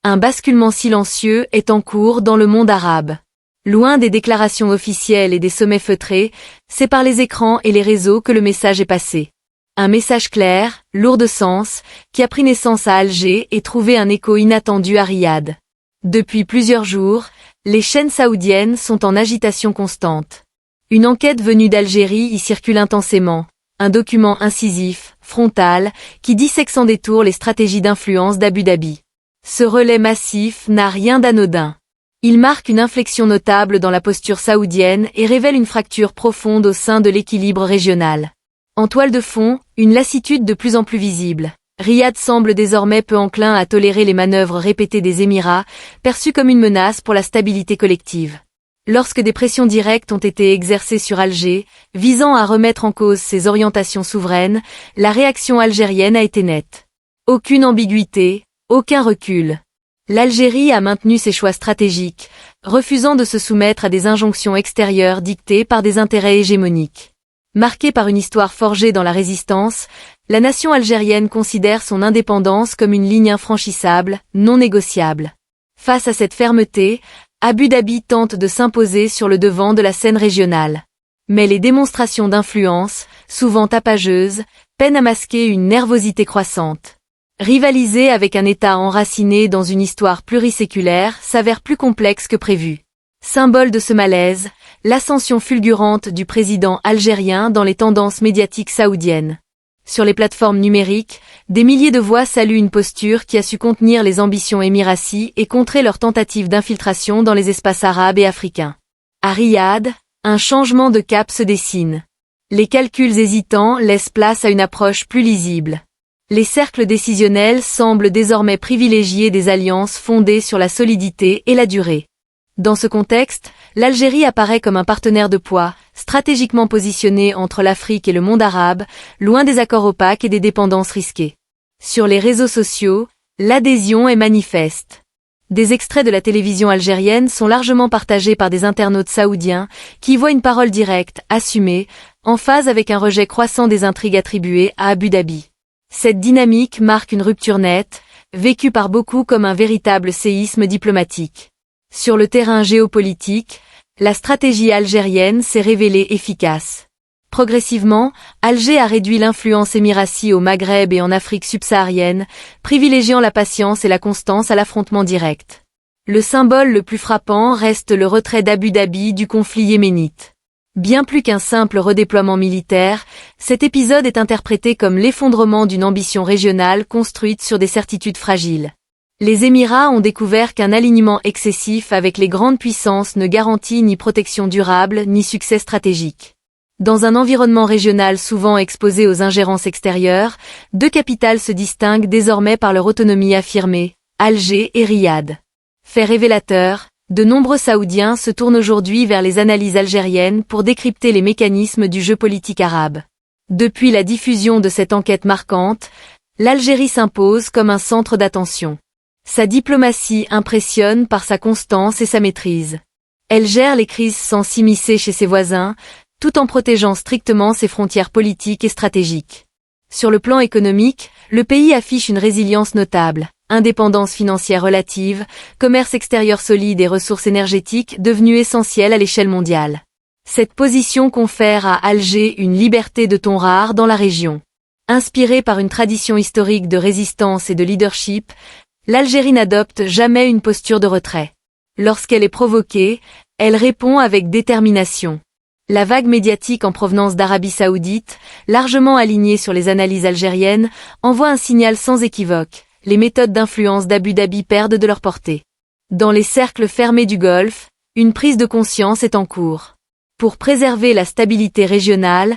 Un basculement silencieux est en cours dans le monde arabe. Loin des déclarations officielles et des sommets feutrés, c'est par les écrans et les réseaux que le message est passé. Un message clair, lourd de sens, qui a pris naissance à Alger et trouvé un écho inattendu à Riyad. Depuis plusieurs jours, les chaînes saoudiennes sont en agitation constante. Une enquête venue d'Algérie y circule intensément. Un document incisif, frontal, qui dissèque sans détour les stratégies d'influence d'Abu Dhabi. Ce relais massif n'a rien d'anodin. Il marque une inflexion notable dans la posture saoudienne et révèle une fracture profonde au sein de l'équilibre régional. En toile de fond, une lassitude de plus en plus visible. Riyad semble désormais peu enclin à tolérer les manœuvres répétées des Émirats, perçues comme une menace pour la stabilité collective. Lorsque des pressions directes ont été exercées sur Alger, visant à remettre en cause ses orientations souveraines, la réaction algérienne a été nette. Aucune ambiguïté, aucun recul. L'Algérie a maintenu ses choix stratégiques, refusant de se soumettre à des injonctions extérieures dictées par des intérêts hégémoniques. Marquée par une histoire forgée dans la résistance, la nation algérienne considère son indépendance comme une ligne infranchissable, non négociable. Face à cette fermeté, Abu Dhabi tente de s'imposer sur le devant de la scène régionale. Mais les démonstrations d'influence, souvent tapageuses, peinent à masquer une nervosité croissante. Rivaliser avec un État enraciné dans une histoire pluriséculaire s'avère plus complexe que prévu. Symbole de ce malaise, l'ascension fulgurante du président algérien dans les tendances médiatiques saoudiennes. Sur les plateformes numériques, des milliers de voix saluent une posture qui a su contenir les ambitions émiraties et contrer leurs tentatives d'infiltration dans les espaces arabes et africains. À Riyad, un changement de cap se dessine. Les calculs hésitants laissent place à une approche plus lisible. Les cercles décisionnels semblent désormais privilégier des alliances fondées sur la solidité et la durée. Dans ce contexte, l'Algérie apparaît comme un partenaire de poids, stratégiquement positionné entre l'Afrique et le monde arabe, loin des accords opaques et des dépendances risquées. Sur les réseaux sociaux, l'adhésion est manifeste. Des extraits de la télévision algérienne sont largement partagés par des internautes saoudiens qui y voient une parole directe, assumée, en phase avec un rejet croissant des intrigues attribuées à Abu Dhabi. Cette dynamique marque une rupture nette, vécue par beaucoup comme un véritable séisme diplomatique. Sur le terrain géopolitique, la stratégie algérienne s'est révélée efficace. Progressivement, Alger a réduit l'influence émiratie au Maghreb et en Afrique subsaharienne, privilégiant la patience et la constance à l'affrontement direct. Le symbole le plus frappant reste le retrait d'Abu Dhabi du conflit yéménite. Bien plus qu'un simple redéploiement militaire, cet épisode est interprété comme l'effondrement d'une ambition régionale construite sur des certitudes fragiles. Les Émirats ont découvert qu'un alignement excessif avec les grandes puissances ne garantit ni protection durable ni succès stratégique. Dans un environnement régional souvent exposé aux ingérences extérieures, deux capitales se distinguent désormais par leur autonomie affirmée, Alger et Riyad. Fait révélateur, de nombreux Saoudiens se tournent aujourd'hui vers les analyses algériennes pour décrypter les mécanismes du jeu politique arabe. Depuis la diffusion de cette enquête marquante, l'Algérie s'impose comme un centre d'attention. Sa diplomatie impressionne par sa constance et sa maîtrise. Elle gère les crises sans s'immiscer chez ses voisins, tout en protégeant strictement ses frontières politiques et stratégiques. Sur le plan économique, le pays affiche une résilience notable, indépendance financière relative, commerce extérieur solide et ressources énergétiques devenues essentielles à l'échelle mondiale. Cette position confère à Alger une liberté de ton rare dans la région. Inspirée par une tradition historique de résistance et de leadership, l'Algérie n'adopte jamais une posture de retrait. Lorsqu'elle est provoquée, elle répond avec détermination. La vague médiatique en provenance d'Arabie Saoudite, largement alignée sur les analyses algériennes, envoie un signal sans équivoque. Les méthodes d'influence d'Abu Dhabi perdent de leur portée. Dans les cercles fermés du Golfe, une prise de conscience est en cours. Pour préserver la stabilité régionale,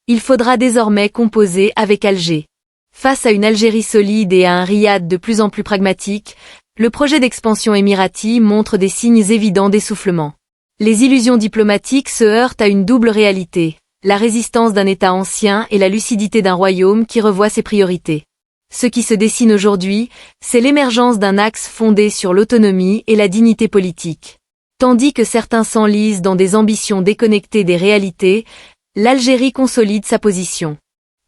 il faudra désormais composer avec Alger. Face à une Algérie solide et à un Riyad de plus en plus pragmatique, le projet d'expansion émirati montre des signes évidents d'essoufflement. Les illusions diplomatiques se heurtent à une double réalité, la résistance d'un État ancien et la lucidité d'un royaume qui revoit ses priorités. Ce qui se dessine aujourd'hui, c'est l'émergence d'un axe fondé sur l'autonomie et la dignité politique. Tandis que certains s'enlisent dans des ambitions déconnectées des réalités, l'Algérie consolide sa position.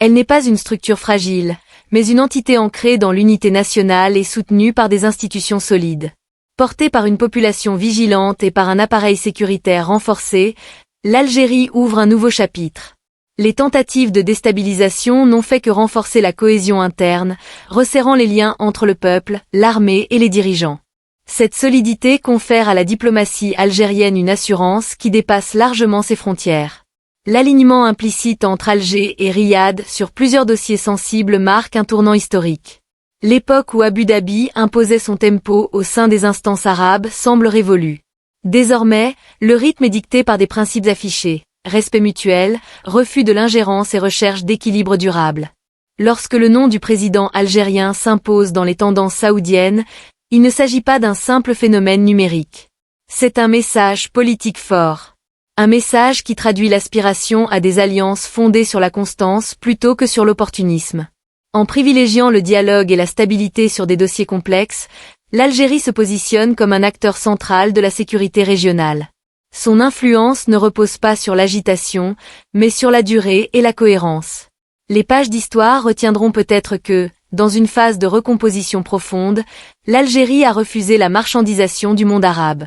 Elle n'est pas une structure fragile, mais une entité ancrée dans l'unité nationale et soutenue par des institutions solides. Portée par une population vigilante et par un appareil sécuritaire renforcé, l'Algérie ouvre un nouveau chapitre. Les tentatives de déstabilisation n'ont fait que renforcer la cohésion interne, resserrant les liens entre le peuple, l'armée et les dirigeants. Cette solidité confère à la diplomatie algérienne une assurance qui dépasse largement ses frontières. L'alignement implicite entre Alger et Riyad sur plusieurs dossiers sensibles marque un tournant historique. L'époque où Abu Dhabi imposait son tempo au sein des instances arabes semble révolue. Désormais, le rythme est dicté par des principes affichés: respect mutuel, refus de l'ingérence et recherche d'équilibre durable. Lorsque le nom du président algérien s'impose dans les tendances saoudiennes, il ne s'agit pas d'un simple phénomène numérique. C'est un message politique fort. Un message qui traduit l'aspiration à des alliances fondées sur la constance plutôt que sur l'opportunisme. En privilégiant le dialogue et la stabilité sur des dossiers complexes, l'Algérie se positionne comme un acteur central de la sécurité régionale. Son influence ne repose pas sur l'agitation, mais sur la durée et la cohérence. Les pages d'histoire retiendront peut-être que, dans une phase de recomposition profonde, l'Algérie a refusé la marchandisation du monde arabe.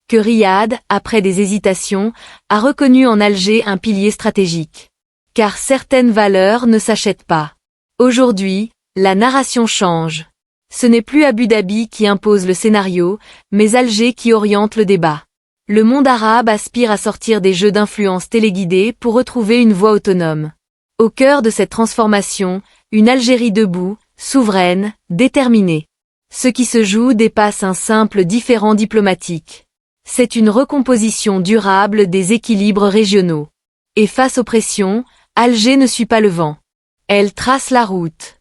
Que Riyad, après des hésitations, a reconnu en Alger un pilier stratégique. Car certaines valeurs ne s'achètent pas. Aujourd'hui, la narration change. Ce n'est plus Abu Dhabi qui impose le scénario, mais Alger qui oriente le débat. Le monde arabe aspire à sortir des jeux d'influence téléguidés pour retrouver une voix autonome. Au cœur de cette transformation, une Algérie debout, souveraine, déterminée. Ce qui se joue dépasse un simple différend diplomatique. C'est une recomposition durable des équilibres régionaux. Et face aux pressions, Alger ne suit pas le vent. Elle trace la route.